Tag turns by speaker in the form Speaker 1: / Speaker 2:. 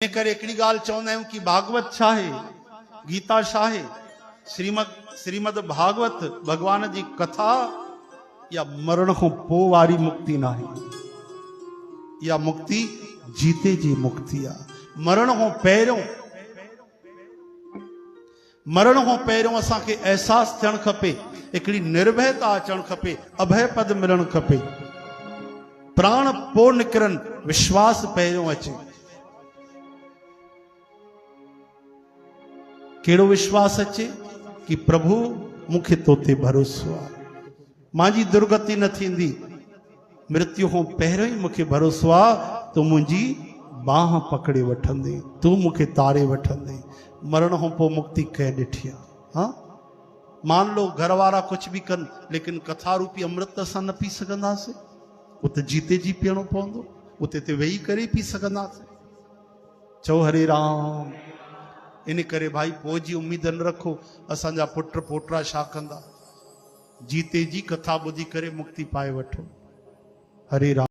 Speaker 1: इन करे हिकिड़ी ॻाल्हि चवंदा आहियूं कि भागवत छा आहे, गीता छा आहे, श्रीमद भागवत भगवान जी कथा या मरण खां पोइ वारी मुक्ति न आहे। या मुक्ति जीते जी मुक्ति आहे। मरण खां पहिरियों असांखे एहसास थियणु खपे, हिकिड़ी निर्भयता अचणु खपे, अभय पद मिलणु खपे, प्राण पोइ निकिरनि, विश्वास पहिरियों अचे। कहिड़ो विश्वास अचे कि प्रभु मूंखे तो ते भरोसो आहे, मुंहिंजी दुर्गति न थींदी, मृत्यु खां पहिरियों ई मूंखे भरोसो आहे, तूं मुंहिंजी बाह पकड़े वठंदे, तूं मूंखे तारे वठंदे। मरण खां पोइ मुक्ति कंहिं ॾिठी आहे? हाँ, मान लो घर वारा कुछ भी कन, लेकिन कथा रूपी अमृत असां न पी सघंदासीं। उते जीते जी पीअणो पवंदो, उते ते वेही करे पी सघंदासीं। चओ हरे राम। इन करे भाई पोइ जी उम्मीद न रखो, असांजा पुट पोटरा छा कंदा। जीते जी कथा ॿुधी करे मुक्ति पाए वठो। हरे राम।